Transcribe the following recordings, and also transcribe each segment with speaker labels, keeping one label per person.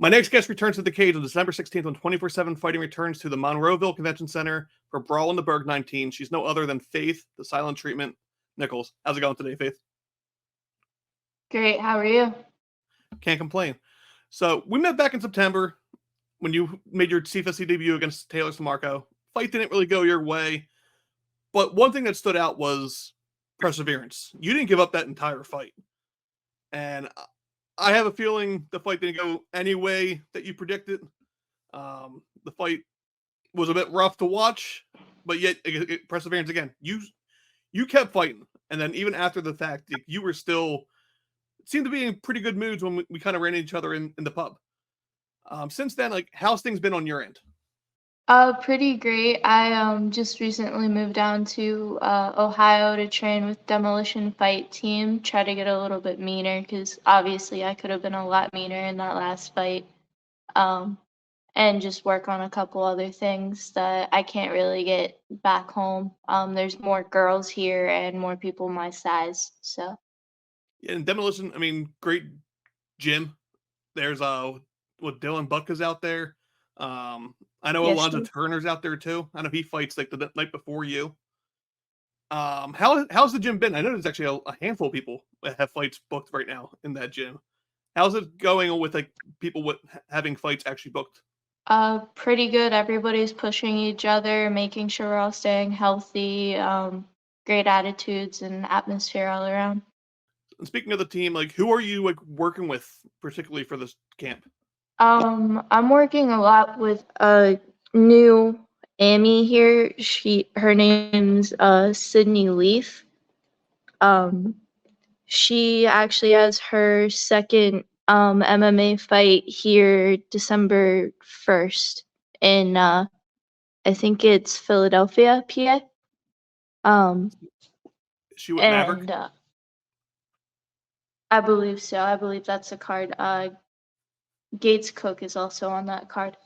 Speaker 1: My next guest returns to the cage on December 16th when 24/7 Fighting returns to the Monroeville Convention Center for Brawl in the Burgh 19. She's no other than Faith, the silent treatment, Nichols. How's it going today, Faith?
Speaker 2: Great. How are you?
Speaker 1: Can't complain. So we met back in September when you made your CFSC debut against Taylor Samarco. Fight didn't really go your way, but one thing that stood out was perseverance. You didn't give up that entire fight. And I have a feeling the fight didn't go any way that you predicted. The fight was a bit rough to watch, but yet perseverance again. You kept fighting, and then even after the fact, you were still seemed to be in pretty good moods when we kind of ran into each other in the pub. Since then, like, how's things been on your end?
Speaker 2: Pretty great. I just recently moved down to Ohio to train with Demolition Fight Team, try to get a little bit meaner because obviously I could have been a lot meaner in that last fight. Um, and just work on a couple other things that I can't really get back home. There's more girls here and more people my size, so.
Speaker 1: Yeah, and Demolition, I mean, great gym. There's what Dylan Butka's out there. I know
Speaker 2: Yes,
Speaker 1: Alonzo Turner's out there too. I know he fights like the night before you. How's the gym been? I know there's actually a handful of people that have fights booked right now in that gym. How's it going with like people with having fights actually booked?
Speaker 2: Pretty good. Everybody's pushing each other, making sure we're all staying healthy, great attitudes and atmosphere all around.
Speaker 1: And speaking of the team, like who are you like working with particularly for this camp?
Speaker 2: I'm working a lot with a new Amy here. Her name's Sydney Leaf. Um, she actually has her second MMA fight here December 1st in I think it's Philadelphia, PA. Um,
Speaker 1: She with Maverick?
Speaker 2: and I believe so. I believe that's a card. Gates Cook is also on that card.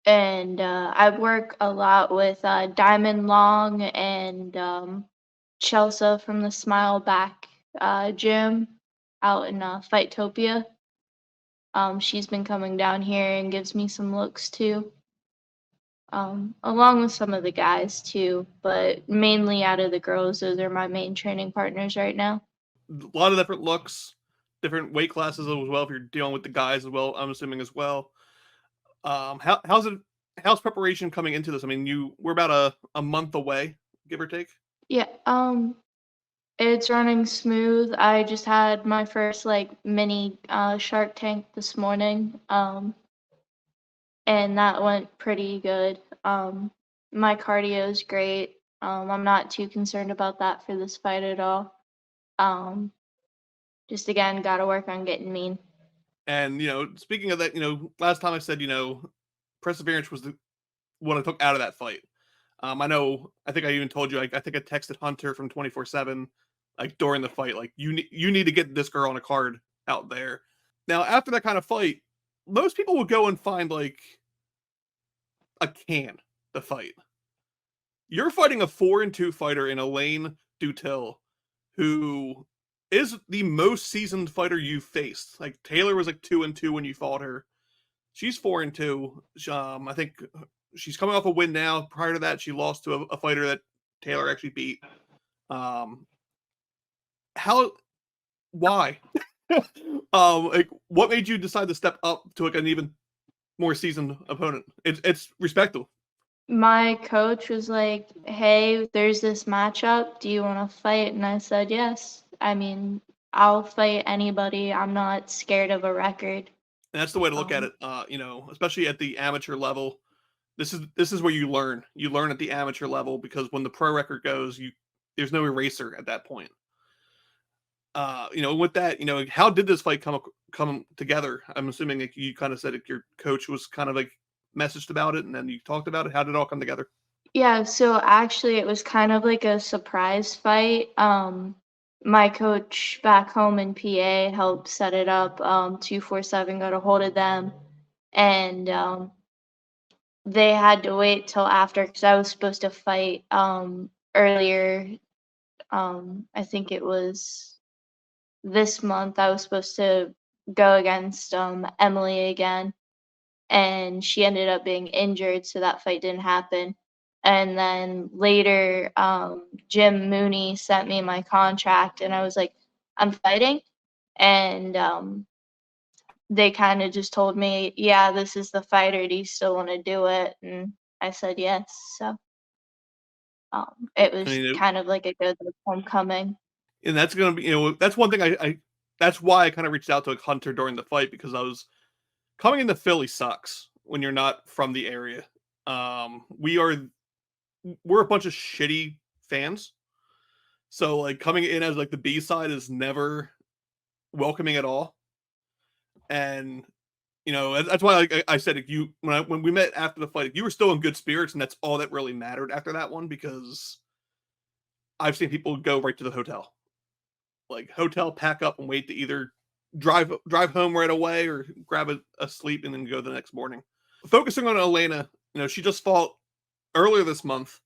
Speaker 2: And I work a lot with Diamond Long and Chelsea from the Smile Back gym out in Fightopia. She's been coming down here and gives me some looks too, along with some of the guys too, but mainly out of the girls, those are my main training partners right now.
Speaker 1: A lot of different looks, different weight classes as well. If you're dealing with the guys as well, I'm assuming as well. How's it? How's preparation coming into this? I mean, we're about a month away, give or take.
Speaker 2: Yeah, it's running smooth. I just had my first like mini Shark Tank this morning, and that went pretty good. My cardio is great. I'm not too concerned about that for this fight at all. Um, just again, gotta work on getting mean.
Speaker 1: And speaking of that, last time I said, perseverance was what I took out of that fight. I know. I think I even told you. I think I texted Hunter from 24/7, like during the fight, like you need to get this girl on a card out there. Now, after that kind of fight, most people would go and find like a can to fight. You're fighting a 4-2 fighter in Alaina Dutill, who is the most seasoned fighter you've faced. Like Taylor was like 2-2 when you fought her. She's 4-2. I think she's coming off a win now. Prior to that, she lost to a fighter that Taylor actually beat. Why? Like, what made you decide to step up to like an even more seasoned opponent? It's respectable.
Speaker 2: My coach was like, "Hey, there's this matchup. Do you want to fight?" And I said, "Yes. I mean, I'll fight anybody. I'm not scared of a record."
Speaker 1: And that's the way to look at
Speaker 2: Um,
Speaker 1: it. Especially at the amateur level. This is where you learn. You learn at the amateur level because when the pro record goes, there's no eraser at that point. With that, how did this fight come together? I'm assuming like you kind of said it, your coach was kind of like messaged about it, and then you talked about it. How did it all come together?
Speaker 2: yeah, so actually it was kind of like a surprise fight. My coach back home in PA helped set it up. 247 got a hold of them, and they had to wait till after because I was supposed to fight earlier. I think it was this month. I was supposed to go against Emily again, and she ended up being injured, so that fight didn't happen. And then later, Jim Mooney sent me my contract, and I was like, "I'm fighting," and they kind of just told me, "Yeah, this is the fighter. Do you still want to do it?" And I said yes. So it
Speaker 1: I
Speaker 2: was
Speaker 1: mean,
Speaker 2: kind of like a good homecoming.
Speaker 1: and that's gonna be, that's one thing I that's why I kind of reached out to like Hunter during the fight, because I was coming into Philly sucks when you're not from the area. We're a bunch of shitty fans, so like coming in as like the B side is never welcoming at all. And that's why like, I said, like, when we met after the fight, you were still in good spirits, and that's all that really mattered after that one, because I've seen people go right to the hotel, like hotel, pack up, and wait to either drive home right away or grab a sleep and then go the next morning. Focusing on Alaina, she just fought earlier this month.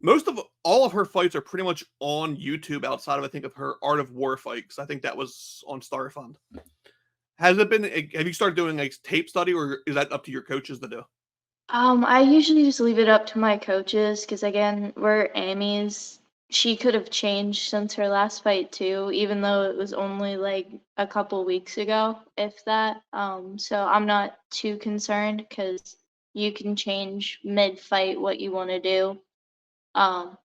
Speaker 1: Most of all of her fights are pretty much on YouTube, outside of I think of her Art of War fight, because I think that was on Star Fund. Has it been? Have you started doing like tape study, or is that up to your coaches to do?
Speaker 2: I usually just leave it up to my coaches because again, we're Amy's. She could have changed since her last fight too, even though it was only like a couple weeks ago, if that. So I'm not too concerned because you can change mid-fight what you want to do. Um,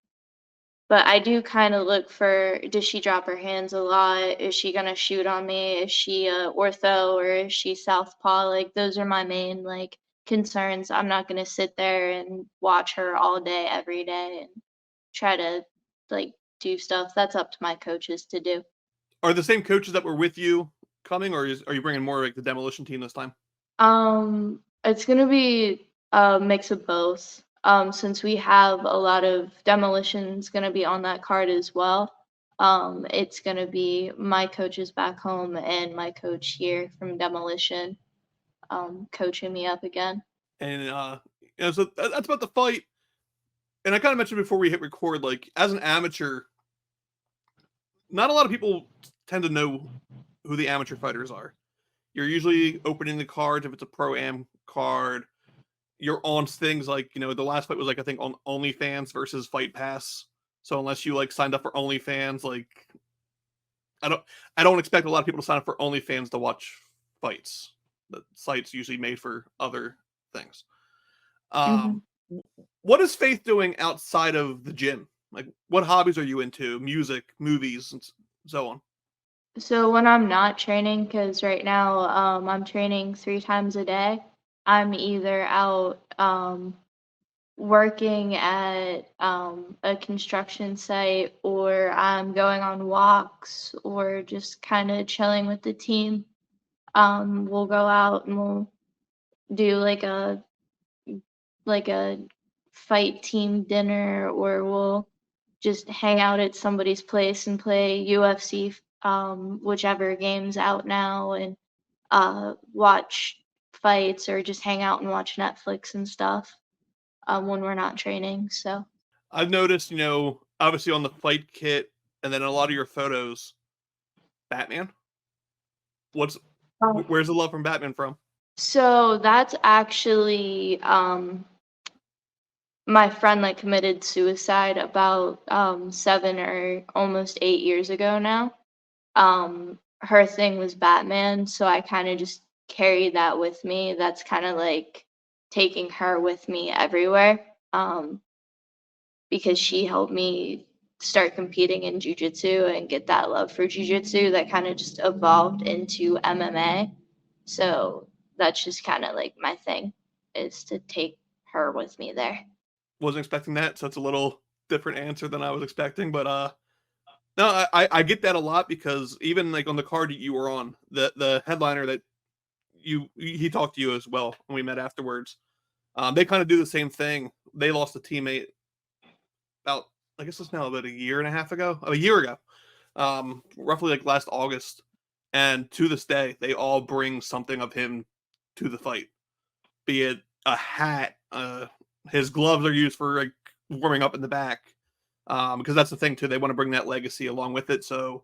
Speaker 2: but I do kind of look for, does she drop her hands a lot? Is she gonna shoot on me? Is she ortho or is she southpaw? Like those are my main like concerns. I'm not gonna sit there and watch her all day every day and try to like do stuff. That's up to my coaches to do.
Speaker 1: Are the same coaches that were with you coming, or are you bringing more like the demolition team this time?
Speaker 2: It's gonna be a mix of both. Since we have a lot of demolitions gonna be on that card as well. It's gonna be my coaches back home and my coach here from Demolition, coaching me up again.
Speaker 1: And so that's about the fight. And I kind of mentioned before we hit record, like as an amateur, not a lot of people tend to know who the amateur fighters are. You're usually opening the cards if it's a pro am card. You're on things like, the last fight was like I think on OnlyFans versus Fight Pass. So unless you like signed up for OnlyFans, like I don't I don't expect a lot of people to sign up for OnlyFans to watch fights. The site's usually made for other things.
Speaker 2: hmm
Speaker 1: Um, what is Faith doing outside of the gym? Like, what hobbies are you into? Music, movies, and so on.
Speaker 2: So when I'm not training, because right now I'm training 3 times a day, I'm either out working at a construction site or I'm going on walks or just kind of chilling with the team. We'll go out and we'll do like a fight team dinner or we'll just hang out at somebody's place and play UFC, whichever game's out now, and watch fights or just hang out and watch Netflix and stuff when we're not training. So.
Speaker 1: I've noticed, obviously on the fight kit and then a lot of your photos, Batman. What's where's the love from Batman from?
Speaker 2: So that's actually my friend that committed suicide about 7 or almost 8 years ago now. Her thing was Batman, so I kind of just carried that with me. That's kind of like taking her with me everywhere. Because she helped me start competing in jiu-jitsu and get that love for jiu-jitsu that kind of just evolved into MMA. So that's just kind of like my thing is to take her with me there.
Speaker 1: Wasn't expecting that, so it's a little different answer than I was expecting. But no, I get that a lot, because even like on the card that you were on, the headliner that he talked to you as well when we met afterwards. They kind of do the same thing. They lost a teammate about, I guess it's now about a year and a half ago, a year ago, roughly like last August. And to this day, they all bring something of him to the fight, be it a hat. His gloves are used for like warming up in the back, because that's the thing too. They want to bring that legacy along with it, so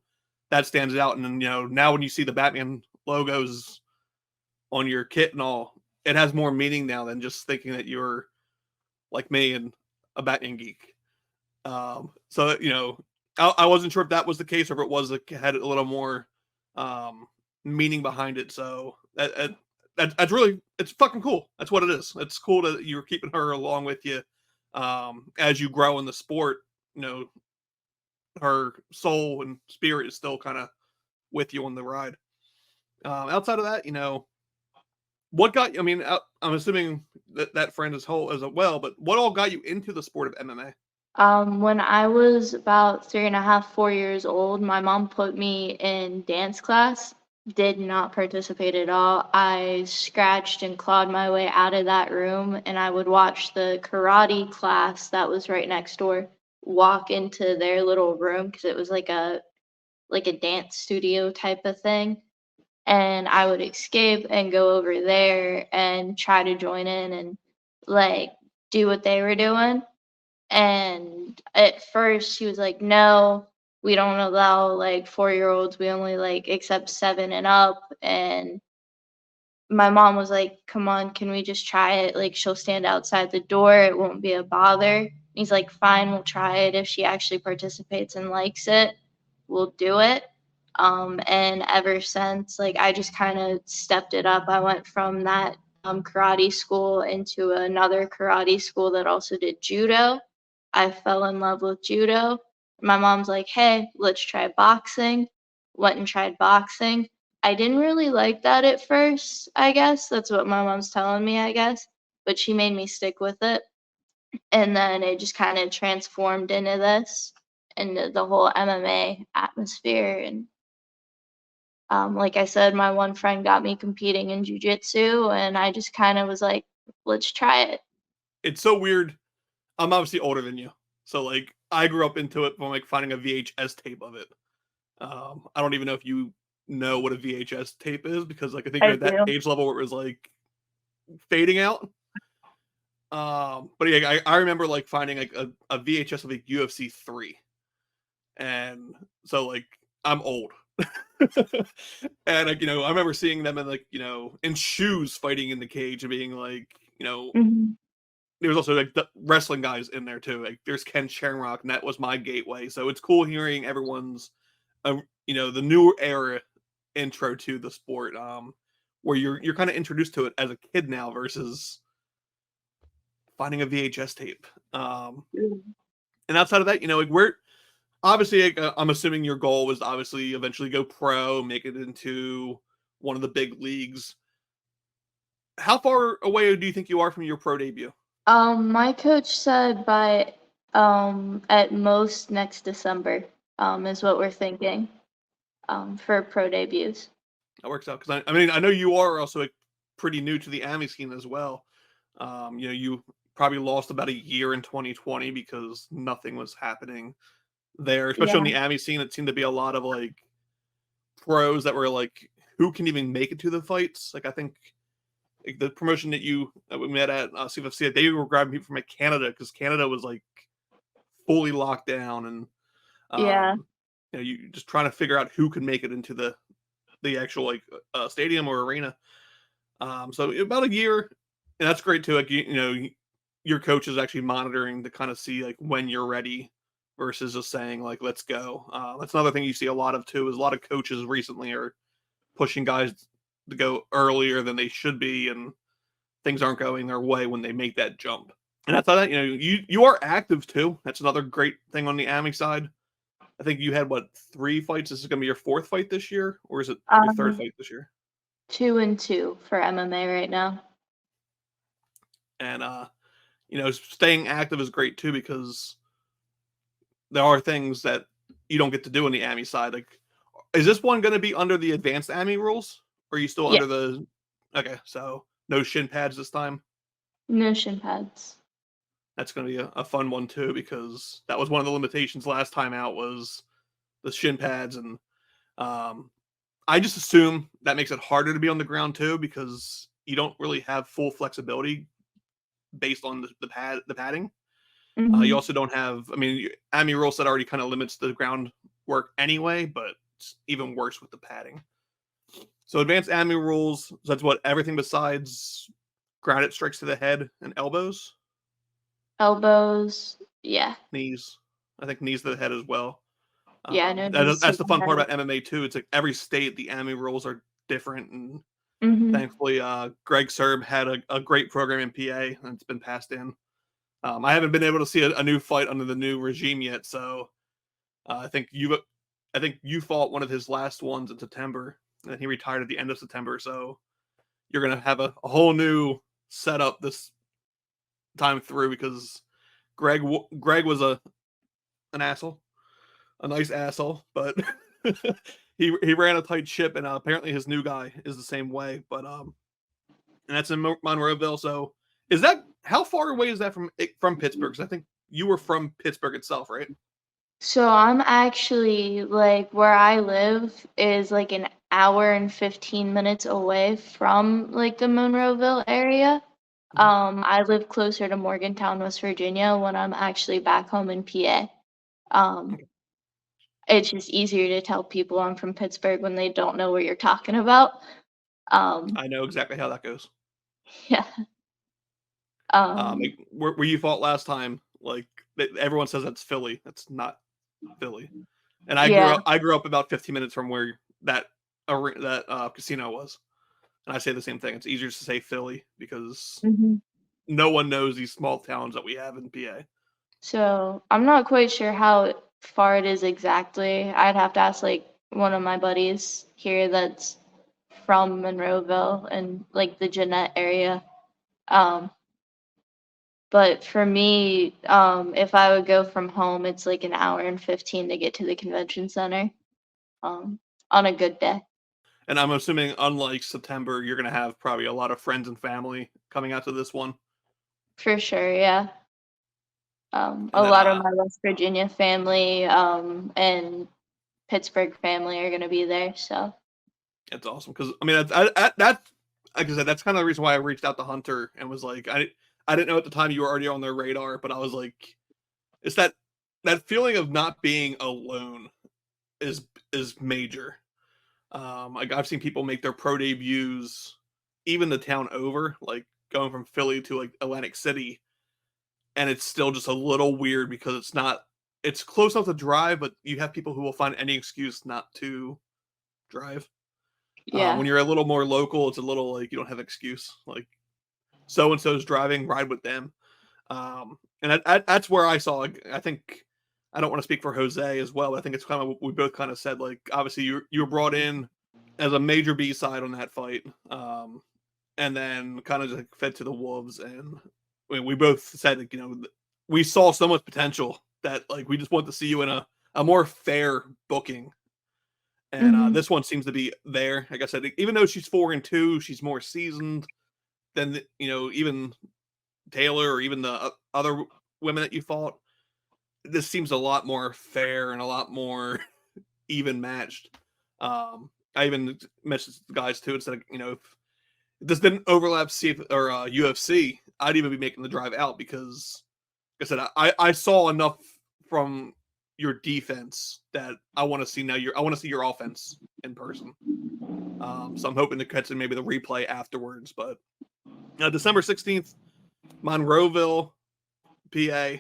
Speaker 1: that stands out. And then, now when you see the Batman logos on your kit and all, it has more meaning now than just thinking that you're like me and a Batman geek. So I wasn't sure if that was the case or if it was like had a little more um, meaning behind it. So that's really it's fucking cool. That's what it is. It's cool that you're keeping her along with you as you grow in the sport. You know, her soul and spirit is still kind of with you on the ride. Outside of that, what got you? I mean, I'm assuming that friend is whole as well, but what all got you into the sport of MMA?
Speaker 2: When I was about 3.5, 4 years old, my mom put me in dance class. Did not participate at all. I scratched and clawed my way out of that room, and I would watch the karate class that was right next door walk into their little room because it was like a dance studio type of thing. And I would escape and go over there and try to join in and like do what they were doing. And at first she was like, no, we don't allow like 4 year olds. We only like accept seven and up. And my mom was like, come on, can we just try it? Like, she'll stand outside the door. It won't be a bother. He's like, fine, we'll try it. If she actually participates and likes it, we'll do it. And ever since, like, I just kind of stepped it up. I went from that karate school into another karate school that also did judo. I fell in love with judo. My mom's like, hey, let's try boxing. Went and tried boxing. I didn't really like that at first, I guess. That's what my mom's telling me, I guess. But she made me stick with it. And then it just kind of transformed into this, into the whole MMA atmosphere. And like I said, my one friend got me competing in jiu-jitsu, and I just kind of was like, let's try it.
Speaker 1: It's so weird. I'm obviously older than you, so like I grew up into it from like finding a VHS tape of it. I don't even know if you know what a VHS tape is because like I think you're
Speaker 2: I
Speaker 1: at that
Speaker 2: do.
Speaker 1: age level where it was like fading out. But yeah, I remember like finding like a VHS of like UFC 3, and so like I'm old. And like I remember seeing them in like in shoes fighting in the cage and being like
Speaker 2: Hmm.
Speaker 1: there was also like the wrestling guys in there too. Like there's Ken Shamrock, and that was my gateway. So it's cool hearing everyone's, the newer era intro to the sport, where you're kind of introduced to it as a kid now versus finding a VHS tape. And outside of that, like where obviously like, I'm assuming your goal was to obviously eventually go pro, make it into one of the big leagues. How far away do you think you are from your pro debut?
Speaker 2: My coach said by at most next December is what we're thinking for pro debuts.
Speaker 1: That works out because I mean I know you are also like pretty new to the AMI scene as well. You probably lost about a year in 2020 because nothing was happening there, especially on
Speaker 2: Yeah.
Speaker 1: the AMI scene. It seemed to be a lot of like pros that were like, who can even make it to the fights? Like I think like, the promotion that we met at CFFC, they were grabbing people from like Canada because Canada was like fully locked down, and
Speaker 2: Yeah.
Speaker 1: you just trying to figure out who could make it into the actual like stadium or arena. So about a year, and that's great too. Like your coach is actually monitoring to kind of see like when you're ready versus just saying like let's go. That's another thing you see a lot of too. Is a lot of coaches recently are pushing guys to go earlier than they should be, and things aren't going their way when they make that jump. And I thought that you are active too. That's another great thing on the AMI side. I think you had what 3 fights. This is going to be your 4th fight this year, or is it your 3rd
Speaker 2: Um,
Speaker 1: fight this year?
Speaker 2: 2-2 for MMA right now.
Speaker 1: And staying active is great too because there are things that you don't get to do on the AMI side. Like, is this one going to be under the advanced AMI rules? Or are you still
Speaker 2: Yeah.
Speaker 1: under the? Okay, so no shin pads this time.
Speaker 2: No shin pads.
Speaker 1: That's going to be a fun one too because that was one of the limitations last time out was the shin pads, and um, I just assume that makes it harder to be on the ground too because you don't really have full flexibility based on the padding. You
Speaker 2: Hmm.
Speaker 1: also don't have, I mean, AMI rule set already kind of limits the ground work anyway, but it's even worse with the padding. So advanced AMI rules, so that's what everything besides grounded strikes to the head and elbows,
Speaker 2: Elbows. Yeah.
Speaker 1: knees. I think knees to the head as well.
Speaker 2: Yeah, I know knees to
Speaker 1: That's the
Speaker 2: the
Speaker 1: fun part
Speaker 2: head.
Speaker 1: about MMA too. It's like every state, the MMA rules are different, and
Speaker 2: Mhm.
Speaker 1: thankfully, Greg Serb had a great program in PA, and it's been passed in. I haven't been able to see a new fight under the new regime yet, so I think you fought one of his last ones in September, and he retired at the end of September. So you're gonna have a whole new setup this time through because Greg was an asshole, a nice asshole, but he ran a tight ship, and apparently his new guy is the same way. But and that's in Monroeville. So is that how far away is that from Pittsburgh? 'Cause I think you were from Pittsburgh itself, right?
Speaker 2: So I'm actually like where I live is like an hour and 15 minutes away from like the Monroeville area.
Speaker 1: Mhm.
Speaker 2: I live closer to Morgantown, West Virginia when I'm actually back home in PA. Um,
Speaker 1: Okay.
Speaker 2: it's just easier to tell people I'm from Pittsburgh when they don't know what you're talking about. Um,
Speaker 1: I know exactly how that goes.
Speaker 2: yeah. Um,
Speaker 1: Like where you fought last time, like everyone says that's Philly. That's not Philly. And
Speaker 2: yeah.
Speaker 1: I grew up about 15 minutes from where that casino was. And I say the same thing. It's easier to say Philly because
Speaker 2: Mhm.
Speaker 1: no one knows these small towns that we have in PA.
Speaker 2: So I'm not quite sure how far it is exactly. I'd have to ask like one of my buddies here that's from Monroeville and like the Jeanette area. Um, but for me, if I would go from home, it's like an hour and 15 to get to the convention center, um, on a good day.
Speaker 1: And I'm assuming, unlike September, you're going to have probably a lot of friends and family coming out to this one.
Speaker 2: For sure, yeah.
Speaker 1: And
Speaker 2: A
Speaker 1: then,
Speaker 2: lot of my West Virginia family, and Pittsburgh family are gonna be there, so
Speaker 1: it's awesome because I mean like I said, that's kind of the reason why I reached out to Hunter and was like, I didn't know at the time you were already on their radar, but I was like, it's that feeling of not being alone is is major. Like I've seen people make their pro debuts, even the town over, like going from Philly to like Atlantic City, and it's still just a little weird because it's close enough to drive, but you have people who will find any excuse not to drive.
Speaker 2: yeah.
Speaker 1: When you're a little more local, it's a little like you don't have an excuse. Like so and so's driving, ride with them. And that's where I saw. Like, I think I don't want to speak for Jose as well. But I think it's kind of what we both kind of said. Like obviously you were brought in as a major B side on that fight, and then kind of just like fed to the wolves. And we both said like, we saw so much potential that like we just want to see you in a more fair booking. And
Speaker 2: Mhm.
Speaker 1: this one seems to be there. Like I said, even though she's 4-2, she's more seasoned than even Taylor or even the other women that you fought. This seems a lot more fair and a lot more even matched. I even messaged the guys too and said, if this didn't overlap UFC, I'd even be making the drive out because, like I said, I saw enough from your defense that I want to see now. I want to see your offense in person. So I'm hoping to catch maybe the replay afterwards. But December 16th, Monroeville, PA.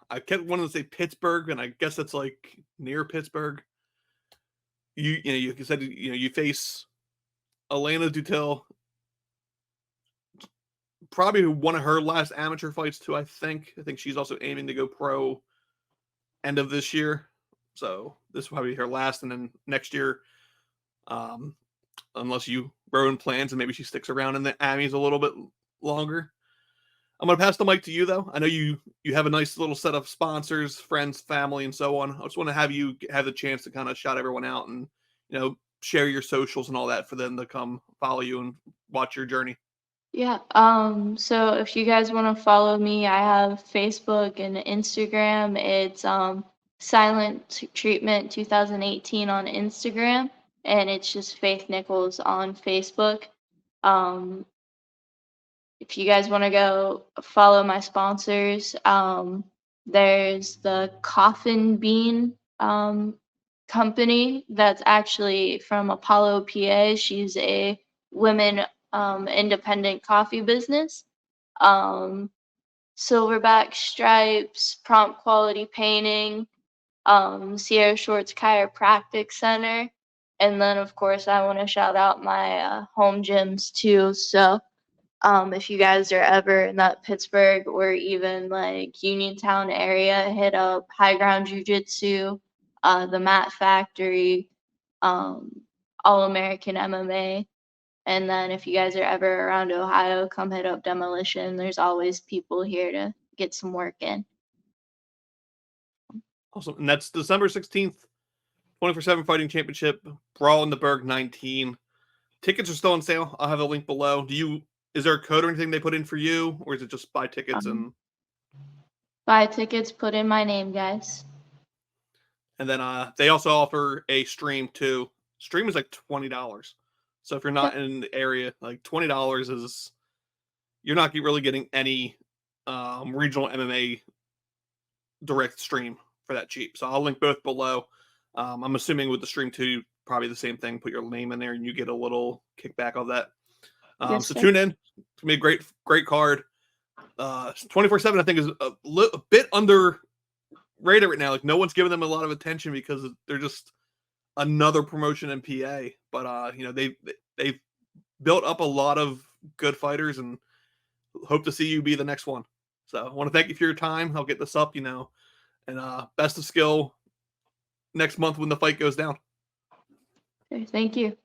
Speaker 1: I kept wanting to say Pittsburgh, and I guess that's like near Pittsburgh. You said you face Alaina Dutill, probably one of her last amateur fights too. I think she's also aiming to go pro end of this year, so this will probably be her last, and then next year, um, unless you ruin plans and maybe she sticks around in the Amis a little bit longer. I'm gonna pass the mic to you though. I know you have a nice little set of sponsors, friends, family, and so on. I just want to have you have the chance to kind of shout everyone out and share your socials and all that for them to come follow you and watch your journey.
Speaker 2: Yeah, so if you guys wanna follow me, I have Facebook and Instagram. It's, Silent Treatment 2018 on Instagram, and it's just Faith Nichols on Facebook. Um, if you guys want to go follow my sponsors, there's the Coffin Bean company that's actually from Apollo, PA. She's a women independent coffee business. Um, Silverback stripes, prompt quality painting, Sierra Shorts Chiropractic Center. And then, of course, I want to shout out my home gyms too. So, if you guys are ever in that Pittsburgh or even like Uniontown area, hit up High Ground Jiu-Jitsu, the Mat Factory, um, All American MMA. And then if you guys are ever around Ohio, come hit up Demolition. There's always people here to get some work in.
Speaker 1: Awesome. And that's December 16th, 24/7 Fighting Championship, Brawl in the Burgh 19. Tickets are still on sale. I'll have a link below. Is there a code or anything they put in for you, or is it just buy tickets
Speaker 2: Um, Buy tickets, put in my name, guys.
Speaker 1: and then they also offer a stream too. Stream is like $20. So if you're not
Speaker 2: Yep.
Speaker 1: in the area, like $20 is you're not really getting any regional MMA direct stream for that cheap. So I'll link both below. I'm assuming with the stream too, probably the same thing. Put your name in there and you get a little kickback of that.
Speaker 2: Yes,
Speaker 1: So
Speaker 2: sir.
Speaker 1: tune in. It's gonna be a great card. 24/7 I think is a bit underrated right now. Like no one's giving them a lot of attention because they're just another promotion in PA. But they've built up a lot of good fighters and hope to see you be the next one. So I want to thank you for your time. I'll get this up, and best of skill next month when the fight goes down.
Speaker 2: Okay, thank you.